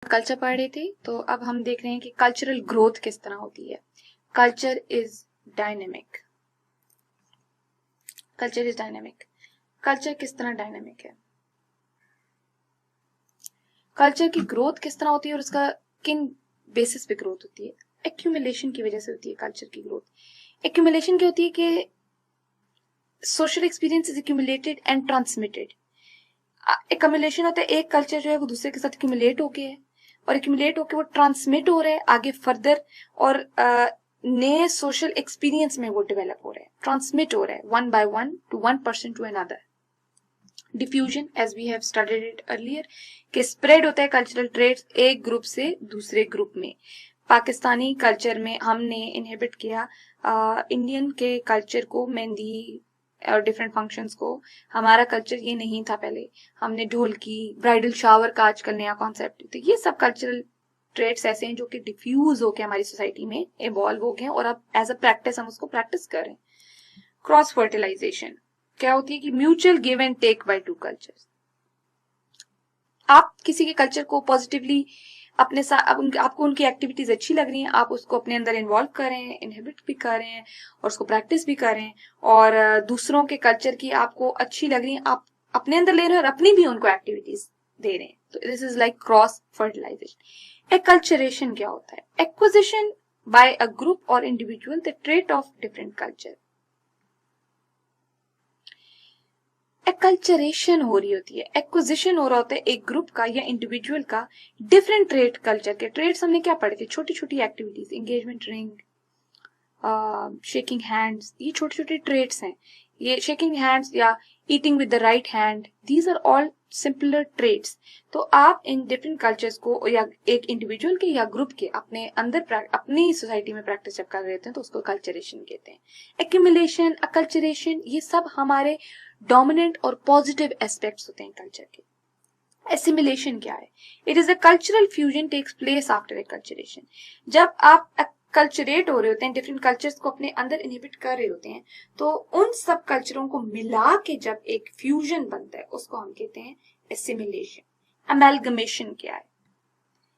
Culture पढ़ रहे थे, तो अब हम देख रहे हैं कि कल्चरल ग्रोथ किस तरह होती है। Culture is dynamic. Culture is dynamic. Culture किस तरह डायनेमिक है? कल्चर की ग्रोथ किस तरह होती है और उसका किन बेसिस पे ग्रोथ होती है? एक्यूमुलेशन की वजह से होती है कल्चर की ग्रोथ। एक्यूमुलेशन क्या होती है कि social experience is accumulated and transmitted. Accumulation होता है एक कल्चर जो है वो दूसरे के साथ एक्यूमुलेट होके है और एक्यूमुलेट होके वो ट्रांसमिट हो रहा है आगे फर्दर, और नए सोशल एक्सपीरियंस में वो डेवलप हो रहा है, ट्रांसमिट हो रहा है one by one to one person to another. Diffusion, as we have studied it earlier, कि स्प्रेड होता है कल्चरल ट्रेड्स एक ग्रुप से दूसरे ग्रुप में। पाकिस्तानी कल्चर में हमने इनहेबिट किया इंडियन के कल्चर को, मेहंदी और डिफरेंट फंक्शंस को। हमारा कल्चर ये नहीं था पहले। हमने ढोलकी, ब्राइडल शावर का आजकल नया कॉन्सेप्ट, तो ये सब कल्चरल ट्रेड्स ऐसे हैं जो कि डिफ्यूज होकर हमारी सोसाइटी में इवॉल्व हो गए हैं और अब एज अ प्रैक्टिस हम उसको प्रैक्टिस कर रहे हैं। क्रॉस फर्टिलाइजेशन क्या होती है कि mutual give and take by two cultures. आप किसी के कल्चर को पॉजिटिवली अपने साथ, आपको उनकी एक्टिविटीज अच्छी लग रही हैं, आप उसको अपने अंदर इन्वॉल्व कर रहे हैं, इनहिबिट भी कर रहे हैं और उसको प्रैक्टिस भी कर रहे हैं, और दूसरों के कल्चर की आपको अच्छी लग रही है, आप अपने अंदर ले रहे हैं और अपनी भी उनको एक्टिविटीज दे रहे हैं। तो this is like cross fertilisation. Acculturation क्या होता है? एक्विजिशन बाय अ ग्रुप और individual the trait of different culture. Acculturation हो रही होती है, एक्विजिशन हो रहा होता है एक ग्रुप का या इंडिविजुअल का डिफरेंट ट्रेड कल्चर के। ट्रेड्स हमने क्या पढ़े थे? छोटी छोटी activities, engagement ring, shaking hands, ये छोटे छोटे ट्रेड्स हैं। ये शेकिंग हैंड्स या eating with the right hand, these are all simpler traits. तो आप इन डिफरेंट कल्चर्स को या एक इंडिविजुअल के या ग्रुप के अपने अंदर अपनी सोसाइटी में प्रैक्टिस जब कर रहे हैं तो उसको कल्चरेशन कहते हैं। एक्यूमुलेशन, अकल्चरेशन, ये सब हमारे डोमिनेंट और पॉजिटिव एस्पेक्ट्स होते हैं कल्चर के। एसिमिलेशन क्या है? It is a cultural fusion takes place after acculturation. जब आप कल्चरेट हो रहे होते हैं, डिफरेंट कल्चर्स को अपने अंदर इनहिबिट कर रहे होते हैं, तो उन सब कल्चरों को मिला के जब एक फ्यूजन बनता है उसको हम कहते हैं एसिमिलेशन। अमेलगमेशन क्या है?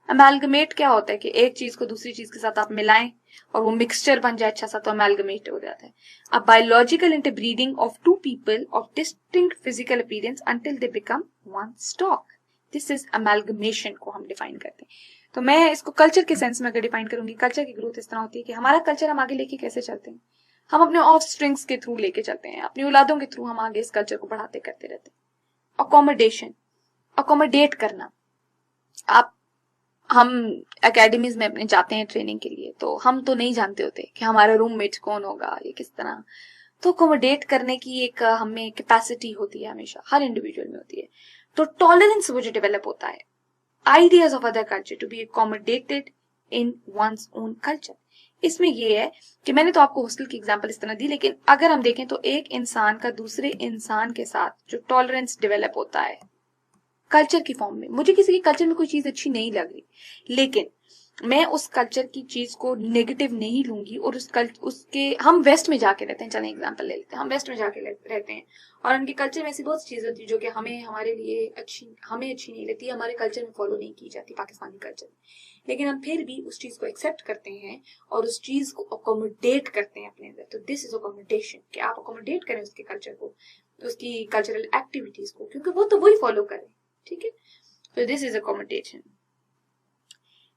अमेलगमेट क्या होता है कि एक चीज को दूसरी चीज के साथ आप मिलाएं और वो मिक्सचर बन जाए अच्छा सा, तो अमेलगमेट हो जाता है। A biological interbreeding of two people of distinct physical appearance until they become one stock, this is amalgamation को हम डिफाइन करते हैं। तो मैं इसको कल्चर के सेंस में अगर डिफाइन करूंगी, कल्चर की ग्रोथ इस तरह होती है कि हमारा कल्चर हम आगे लेके कैसे चलते हैं, हम अपने ऑफ स्ट्रिंग्स के थ्रू लेके चलते हैं, अपनी औलादों के थ्रू हम आगे इस कल्चर को बढ़ाते करते रहते हैं। अकोमोडेशन, अकोमोडेट करना। आप हम एकेडमीज में अपने जाते हैं ट्रेनिंग के लिए, तो हम तो नहीं जानते होते कि हमारा रूममेट कौन होगा, ये किस तरह, तो अकोमोडेट करने की एक हमें कैपेसिटी होती है, हमेशा हर इंडिविजुअल में होती है। तो टॉलरेंस वो जो डेवलप होता है, ideas of other culture to be accommodated in one's own culture. इसमें ये है कि मैंने तो आपको हॉस्टल की एग्जांपल इस तरह दी, लेकिन अगर हम देखें तो एक इंसान का दूसरे इंसान के साथ जो टॉलरेंस डेवलप होता है कल्चर की फॉर्म में, मुझे किसी के कल्चर में कोई चीज अच्छी नहीं लग रही, लेकिन मैं उस कल्चर की चीज को नेगेटिव नहीं लूंगी और उसके हम वेस्ट में जाके रहते हैं, चलें एग्जांपल ले लेते हैं, हम वेस्ट में जाके रहते हैं और उनके कल्चर में ऐसी बहुत चीजें होती है जो कि हमारे लिए हमें अच्छी नहीं लगती, हमारे कल्चर में फॉलो नहीं की जाती पाकिस्तानी कल्चर में, लेकिन हम फिर भी उस चीज को एक्सेप्ट करते हैं और उस चीज को अकोमोडेट करते हैं अपने अंदर। तो दिस इज अकोमोडेशन, कि आप अकोमोडेट करें उसके कल्चर को, उसकी कल्चरल एक्टिविटीज को, क्योंकि वो तो वही फॉलो करें, ठीक है। तो this is accommodation.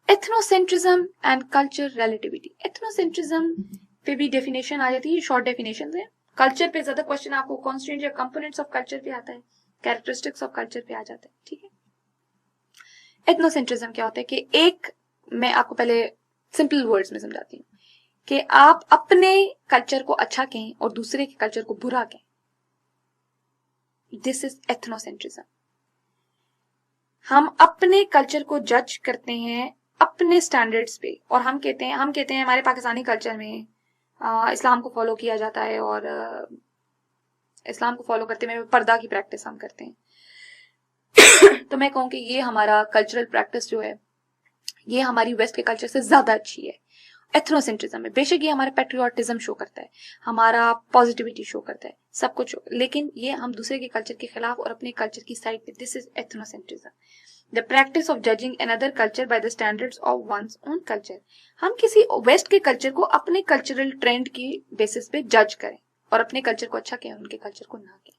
Ethnocentrism and culture relativity. Ethnocentrism पे भी डेफिनेशन आ जाती है, शॉर्ट डेफिनेशन है। कल्चर पे ज्यादा क्वेश्चन आपको कॉन्स्टिट्यूएंट या कंपोनेंट्स ऑफ कल्चर पे आता है, कैरेक्टरिस्टिक्स ऑफ कल्चर पे आ जाता है, ठीक है। एथनोसेंट्रिज्म क्या होता है कि एक, मैं आपको पहले सिंपल वर्ड्स में समझाती हूँ कि आप अपने कल्चर को अच्छा कहें और दूसरे के कल्चर को बुरा कहें, दिस इज एथनोसेंट्रिज्म। हम अपने कल्चर को जज करते हैं अपने स्टैंडर्ड्स पे और हम कहते हैं हमारे पाकिस्तानी कल्चर में इस्लाम को फॉलो किया जाता है और इस्लाम को फॉलो करते हुए पर्दा की प्रैक्टिस हम करते हैं तो मैं कहूँ कि ये हमारा कल्चरल प्रैक्टिस जो है ये हमारी वेस्ट के कल्चर से ज्यादा अच्छी है। एथनोसेंट्रिज्म में बेशक ये हमारा पेट्रियोटिज्म शो करता है, हमारा पॉजिटिविटी शो करता है, सब कुछ, लेकिन ये हम दूसरे के कल्चर के खिलाफ और अपने कल्चर की साइड पे, this is ethnocentrism. The practice of judging another culture by the standards of once own culture, हम किसी वेस्ट के कल्चर को अपने कल्चरल ट्रेंड की बेसिस पे जज करें और अपने कल्चर को अच्छा कहें, उनके कल्चर को ना कहें।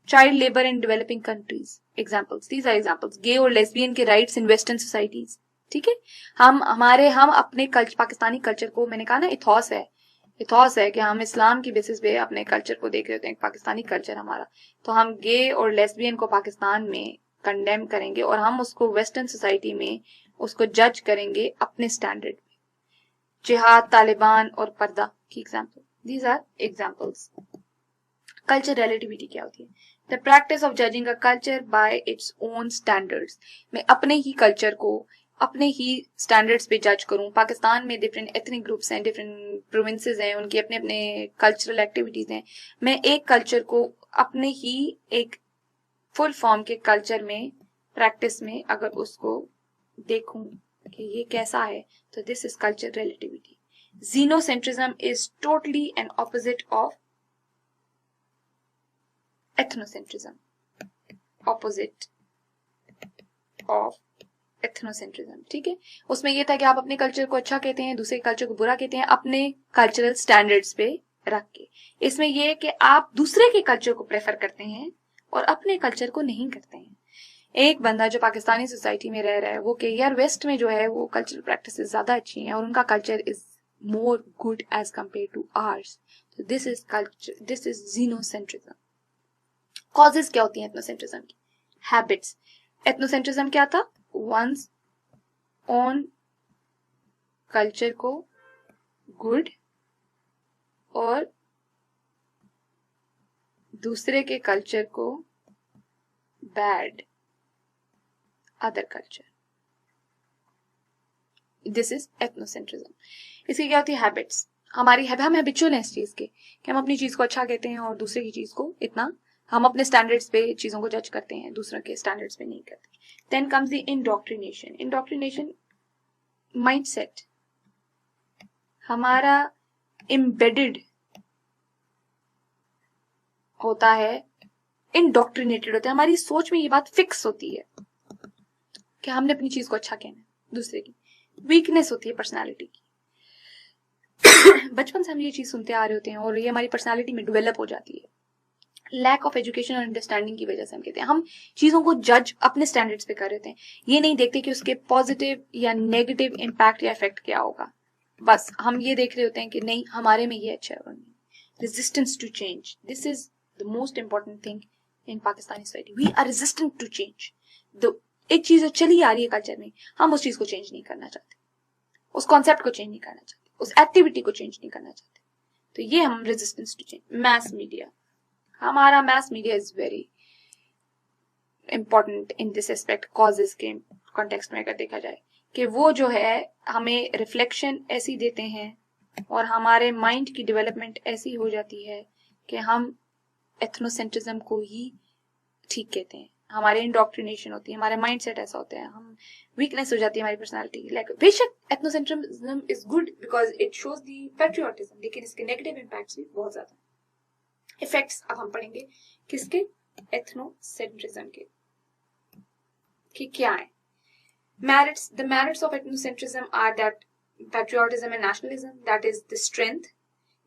Child labour in developing countries, examples, these are examples. Gay और लेस्बियन के राइट्स इन वेस्टर्न सोसाइटीज, ठीक है। हम अपने पाकिस्तानी कल्चर को, मैंने कहा ना इथॉस है कि हम इस्लाम की बेसिस पे अपने कल्चर को देख रहे होते हैं, पाकिस्तानी कल्चर हमारा, तो हम गे और लेस्बियन को पाकिस्तान में कंडेम करेंगे और हम उसको वेस्टर्न सोसाइटी में उसको जज करेंगे अपने स्टैंडर्ड में। जिहाद, तालिबान और पर्दा की example, these are examples. Culture relativity क्या होती है? The practice of judging a culture by its own standards, मैं अपने ही कल्चर को अपने ही स्टैंडर्ड्स पे जज करूं। पाकिस्तान में डिफरेंट एथनिक ग्रुप्स हैं, डिफरेंट प्रोविंसेस हैं, उनके अपने अपने कल्चरल एक्टिविटीज हैं। मैं एक कल्चर को अपने ही एक फुल फॉर्म के कल्चर में प्रैक्टिस में अगर उसको देखूं कि ये कैसा है, तो this is culture relativity. Xenocentrism is totally an opposite of ethnocentrism, opposite of ethnocentrism, ठीक है। उसमें ये था कि आप अपने कल्चर को अच्छा कहते हैं, दूसरे कल्चर को बुरा कहते हैं, अपने कल्चरल स्टैंडर्ड्स पे रख के। इसमें ये है कि आप दूसरे के कल्चर को प्रेफर करते हैं और अपने कल्चर को नहीं करते हैं। एक बंदा जो पाकिस्तानी सोसाइटी में रह रहा है वो कि यार वेस्ट में जो है वो कल्चरल प्रैक्टिसेस ज्यादा अच्छी हैं और उनका culture is more good as compare to ours, तो this is culture, this is xenocentrism. Causes क्या होती हैं एथनोसेंट्रिज्म की? हैबिट्स। एथनोसेंट्रिज्म क्या था? वंस ओन कल्चर को गुड और दूसरे के कल्चर को bad, other culture, this is ethnocentrism. इसकी क्या होती है? हैबिट्स। हम हैबिचुअल हैं इस चीज के कि हम अपनी चीज को अच्छा कहते हैं और दूसरे की चीज को इतना, हम अपने स्टैंडर्ड्स पे चीजों को जज करते हैं, दूसरों के स्टैंडर्ड्स पे नहीं करते। Then comes the indoctrination. Indoctrination mindset हमारा इम्बेडेड होता है, इंडोक्ट्रिनेटेड होता है, हमारी सोच में ये बात फिक्स होती है कि हमने अपनी चीज को अच्छा कहना है, दूसरे की वीकनेस होती है पर्सनालिटी की। बचपन से हम ये चीज सुनते आ रहे होते हैं और ये हमारी पर्सनालिटी में डेवलप हो जाती है। लैक ऑफ एजुकेशन और अंडरस्टैंडिंग की वजह से हम कहते हैं, हम चीजों को जज अपने स्टैंडर्ड्स पे कर रहे हैं, ये नहीं देखते कि उसके पॉजिटिव या नेगेटिव इम्पैक्ट या इफेक्ट क्या होगा। बस हम ये देख रहे होते हैं कि नहीं हमारे में ये अच्छा है और नहीं। Resistance to change, this is the most important thing in Pakistani society. We are resistant to change. एक चीज जो चली आ रही है कल्चर में, हम उस चीज को चेंज नहीं करना चाहते, उस कॉन्सेप्ट को चेंज नहीं करना चाहते, उस एक्टिविटी को चेंज नहीं करना चाहते, तो ये हम resistance to change. Mass media, हमारा mass media is very important in this aspect. Causes के कॉन्टेक्स्ट में अगर देखा जाए कि वो जो है हमें रिफ्लेक्शन ऐसी देते हैं और हमारे माइंड की डेवलपमेंट ऐसी हो जाती है कि हम एथनोसेंट्रिज्म को ही ठीक कहते हैं। हमारे इंडोक्ट्रिनेशन होती है, हमारे माइंडसेट ऐसा होता है, हम वीकनेस हो जाती है हमारी पर्सनालिटी। लाइक बेशक ethnocentrism is good because it shows the patriotism, लेकिन इसके नेगेटिव इम्पैक्ट्स भी बहुत ज्यादा इफेक्ट्स अब हम पढ़ेंगे किसके? एथनोसेंट्रिज्म के कि क्या है। merits, the merits of ethnocentrism are that patriotism and nationalism, that is the strength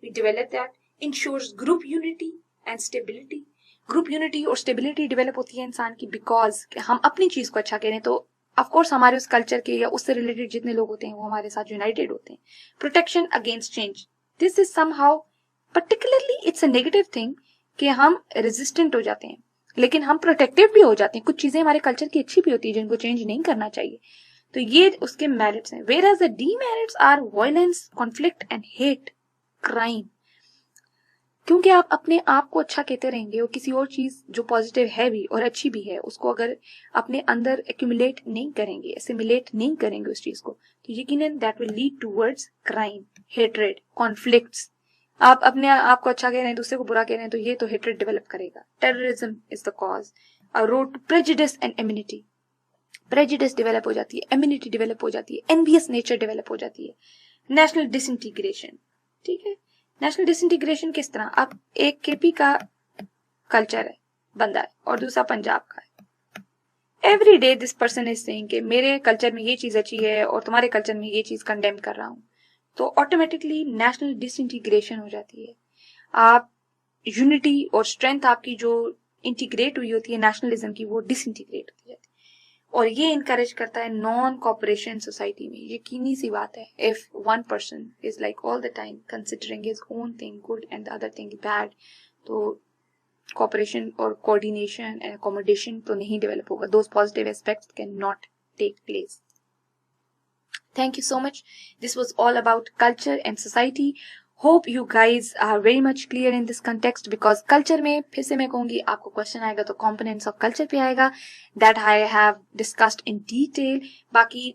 we develop, that ensures group unity and stability. Group unity और स्टेबिलिटी डेवलप होती है इंसान की बिकॉज हम अपनी चीज को अच्छा करें तो ऑफकोर्स हमारे उस कल्चर के या उससे रिलेटेड जितने लोग होते हैं वो हमारे साथ यूनाइटेड होते हैं। Protection against change, this is somehow particularly it's a negative thing कि हम रेजिस्टेंट हो जाते हैं लेकिन हम प्रोटेक्टिव भी हो जाते हैं। कुछ चीजें हमारे कल्चर की अच्छी भी होती है जिनको चेंज नहीं करना चाहिए, तो ये उसके मेरिट्स हैं। Whereas the demerits are violence, conflict and hate, crime. क्योंकि आप अपने आप को अच्छा कहते रहेंगे और किसी और चीज जो पॉजिटिव है भी और अच्छी भी है उसको अगर अपने अंदर एक्यूमुलेट नहीं करेंगे, एसिमिलेट नहीं करेंगे उस चीज को, तो यकीनन that will lead towards crime, hatred, conflicts. आप अपने आप को अच्छा कह रहे हैं, दूसरे को बुरा कह रहे हैं, तो ये तो हेट्रेड डेवलप करेगा। Terrorism is the cause, a road to prejudice and enmity. Prejudice develop हो जाती है, एमिनिटी डेवलप हो जाती है, एनवियस नेचर डेवलप हो जाती है। नेशनल डिसइंटीग्रेशन, ठीक है। नेशनल डिसइंटीग्रेशन किस तरह? अब एक केपी का कल्चर है, बंदा है, और दूसरा पंजाब का है। Every day this person is saying कि मेरे कल्चर में ये चीज अच्छी है और तुम्हारे कल्चर में ये चीज कंडेम कर रहा हूँ, तो ऑटोमेटिकली नेशनल डिसइंटीग्रेशन हो जाती है। आप यूनिटी और स्ट्रेंथ आपकी जो इंटीग्रेट हुई होती है नेशनलिज्म की, वो डिसइंटीग्रेट होती है। और ये इनकरेज करता है नॉन कॉपरेशन सोसाइटी में। यकीनी सी बात है, if one person is like all the time considering his own thing good and the other thing bad, तो कॉपरेशन और कोऑर्डिनेशन एंड अकोमोडेशन तो नहीं डेवलप होगा। Those positive aspects can not take place. Thank you so much. This was all about culture and society. Hope you guys are very much clear in this context, because culture में फिर से मैं कहूँगी आपको question आएगा तो components of culture पे आएगा, that I have discussed in detail. बाकी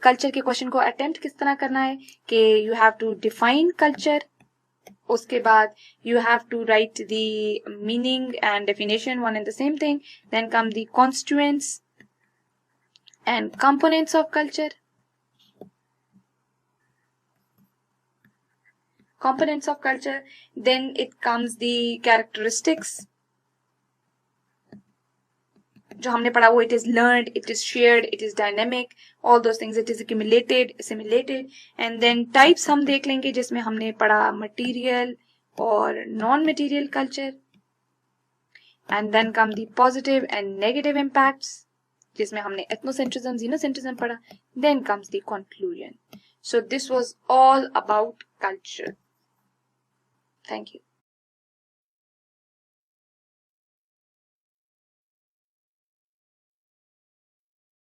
culture के क्वेश्चन को attempt किस तरह करना है कि you have to define culture, उसके बाद you have to write the meaning and definition, one and the same thing. Then come the constituents and components of culture. Components of culture, then it comes the characteristics जो हमने पढ़ा वो, it is learned, it is shared, it is dynamic, all those things, it is accumulated, assimilated, and then types हम देख लेंगे जिसमें हमने पढ़ा material और non-material culture, and then come the positive and negative impacts जिसमें हमने ethnocentrism, xenocentrism पढ़ा, then comes the conclusion. So this was all about culture. Thank you.